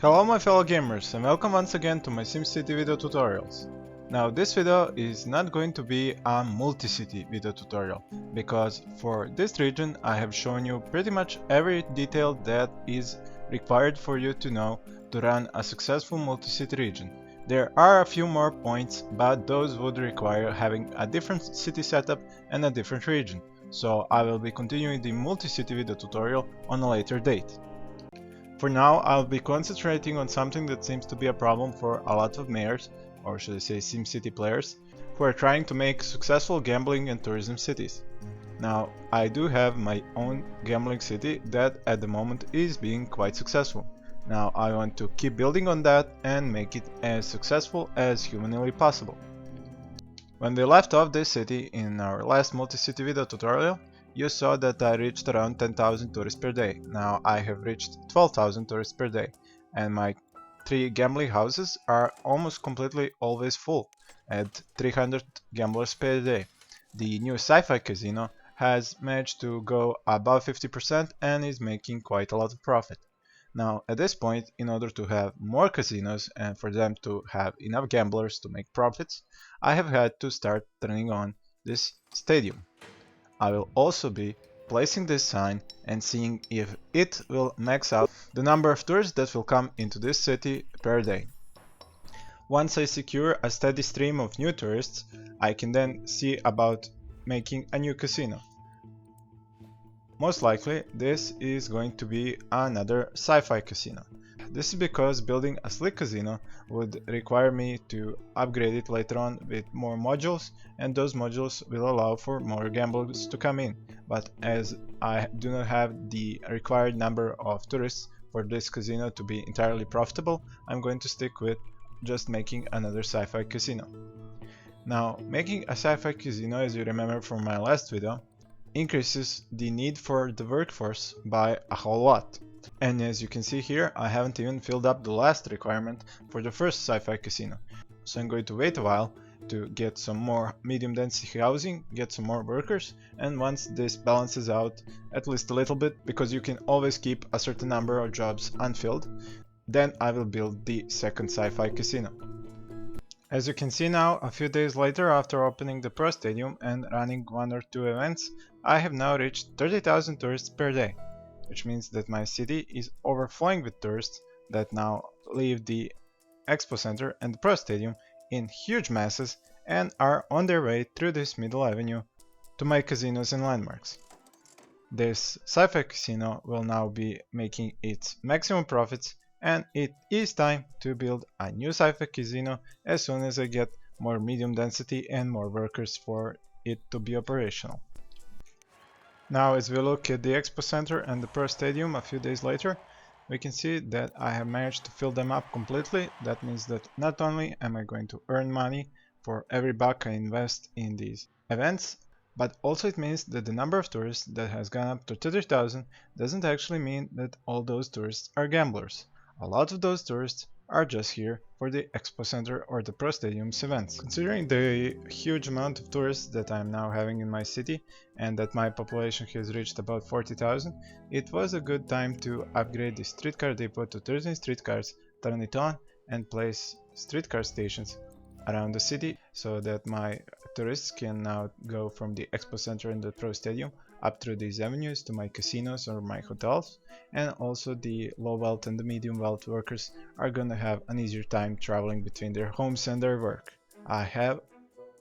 Hello my fellow gamers and welcome once again to my SimCity video tutorials. Now this video is not going to be a multi-city video tutorial, because for this region I have shown you pretty much every detail that is required for you to know to run a successful multi-city region. There are a few more points, but those would require having a different city setup and a different region, so I will be continuing the multi-city video tutorial on a later date. For now, I'll be concentrating on something that seems to be a problem for a lot of mayors, or should I say SimCity players, who are trying to make successful gambling and tourism cities. Now, I do have my own gambling city that at the moment is being quite successful. Now, I want to keep building on that and make it as successful as humanly possible. When we left off this city in our last multi-city video tutorial, you saw that I reached around 10,000 tourists per day. Now I have reached 12,000 tourists per day, and my 3 gambling houses are almost completely always full, at 300 gamblers per day. The new sci-fi casino has managed to go above 50% and is making quite a lot of profit. Now at this point, in order to have more casinos and for them to have enough gamblers to make profits, I have had to start turning on this stadium. I will also be placing this sign and seeing if it will max out the number of tourists that will come into this city per day. Once I secure a steady stream of new tourists, I can then see about making a new casino. Most likely this is going to be another sci-fi casino. This is because building a slick casino would require me to upgrade it later on with more modules, and those modules will allow for more gamblers to come in. But as I do not have the required number of tourists for this casino to be entirely profitable, I'm going to stick with just making another sci-fi casino. Now, making a sci-fi casino, as you remember from my last video, increases the need for the workforce by a whole lot. And as you can see here, I haven't even filled up the last requirement for the first sci-fi casino. So I'm going to wait a while to get some more medium density housing, get some more workers, and once this balances out at least a little bit, because you can always keep a certain number of jobs unfilled, then I will build the second sci-fi casino. As you can see now, a few days later after opening the Pro Stadium and running 1 or 2 events, I have now reached 30,000 tourists per day, which means that my city is overflowing with tourists that now leave the Expo Center and the Pro Stadium in huge masses and are on their way through this middle avenue to my casinos and landmarks. This sci-fi casino will now be making its maximum profits, and it is time to build a new sci-fi casino as soon as I get more medium density and more workers for it to be operational. Now as we look at the Expo Center and the Pro Stadium a few days later, we can see that I have managed to fill them up completely. That means that not only am I going to earn money for every buck I invest in these events, but also it means that the number of tourists that has gone up to 30,000 doesn't actually mean that all those tourists are gamblers. A lot of those tourists are just here for the Expo Center or the Pro Stadium's events. Considering the huge amount of tourists that I'm now having in my city and that my population has reached about 40,000, it was a good time to upgrade the streetcar depot to 13 streetcars, turn it on, and place streetcar stations around the city so that my tourists can now go from the Expo Center and the Pro Stadium up through these avenues to my casinos or my hotels, and also the low wealth and the medium wealth workers are gonna have an easier time traveling between their homes and their work. I have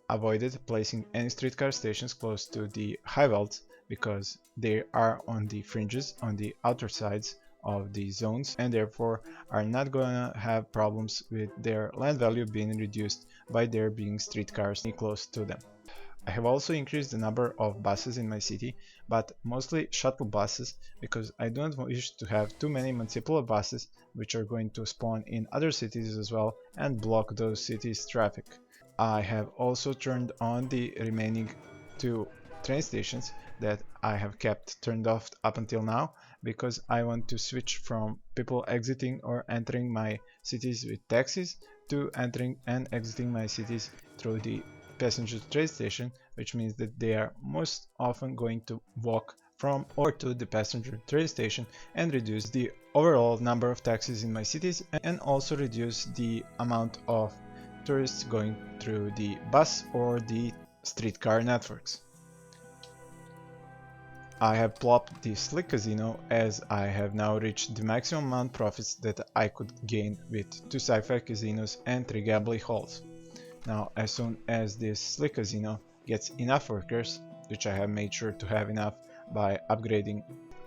avoided placing any streetcar stations close to the high wealth because they are on the fringes, on the outer sides of the zones, and therefore are not gonna have problems with their land value being reduced by there being streetcars close to them. I have also increased the number of buses in my city, but mostly shuttle buses, because I don't wish to have too many municipal buses which are going to spawn in other cities as well and block those cities' traffic. I have also turned on the remaining 2 train stations that I have kept turned off up until now, because I want to switch from people exiting or entering my cities with taxis to entering and exiting my cities through the passenger train station, which means that they are most often going to walk from or to the passenger train station and reduce the overall number of taxis in my cities and also reduce the amount of tourists going through the bus or the streetcar networks. I have plopped the Slick Casino as I have now reached the maximum amount profits that I could gain with 2 sci-fi casinos and 3 gambling halls. Now, as soon as this Slick Casino gets enough workers, which I have made sure to have enough by upgrading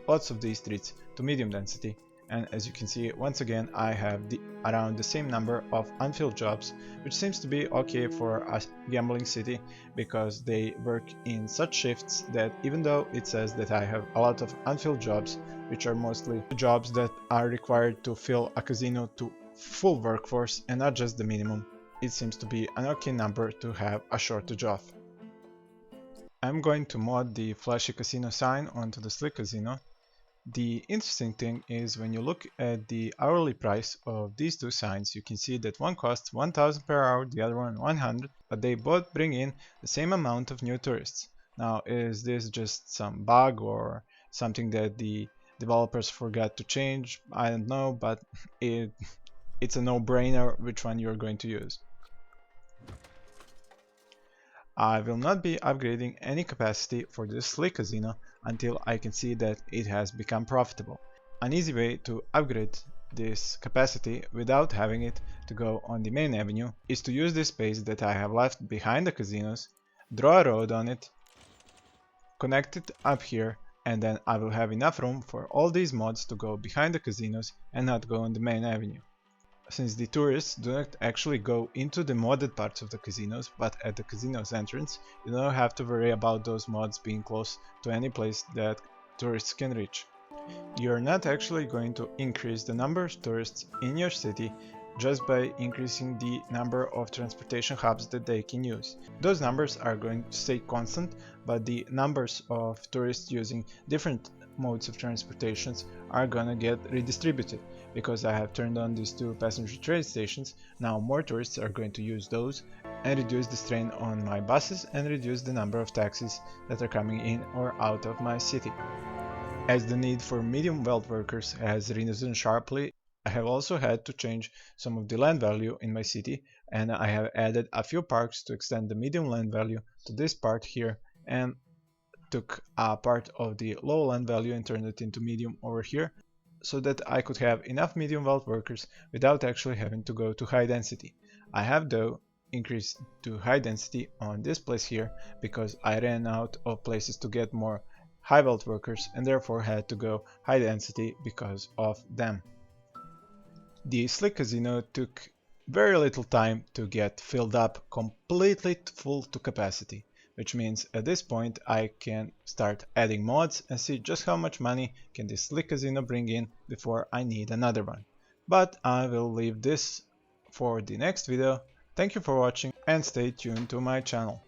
lots of these streets to medium density, and as you can see, once again I have around the same number of unfilled jobs, which seems to be okay for a gambling city because they work in such shifts that even though it says that I have a lot of unfilled jobs, which are mostly jobs that are required to fill a casino to full workforce and not just the minimum, it seems to be an okay number to have a shortage of. I'm going to mod the flashy casino sign onto the Slick Casino. The interesting thing is when you look at the hourly price of these two signs, you can see that one costs 1000 per hour, the other one 100, but they both bring in the same amount of new tourists. Now, is this just some bug or something that the developers forgot to change? I don't know, but it's a no-brainer which one you're going to use. I will not be upgrading any capacity for this Slick Casino until I can see that it has become profitable. An easy way to upgrade this capacity without having it to go on the main avenue is to use this space that I have left behind the casinos, draw a road on it, connect it up here, and then I will have enough room for all these mods to go behind the casinos and not go on the main avenue. Since the tourists do not actually go into the modded parts of the casinos, but at the casino's entrance, you don't have to worry about those mods being close to any place that tourists can reach. You're not actually going to increase the number of tourists in your city just by increasing the number of transportation hubs that they can use. Those numbers are going to stay constant, but the numbers of tourists using different modes of transportations are gonna get redistributed. Because I have turned on these 2 passenger train stations, now more tourists are going to use those and reduce the strain on my buses and reduce the number of taxis that are coming in or out of my city. As the need for medium wealth workers has risen sharply, I have also had to change some of the land value in my city, and I have added a few parks to extend the medium land value to this part here, and took a part of the low land value and turned it into medium over here, so that I could have enough medium wealth workers without actually having to go to high density. I have though increased to high density on this place here because I ran out of places to get more high wealth workers and therefore had to go high density because of them. The Slick Casino took very little time to get filled up completely full to capacity, which means at this point I can start adding mods and see just how much money can this Slick Casino bring in before I need another one. But I will leave this for the next video. Thank you for watching and stay tuned to my channel.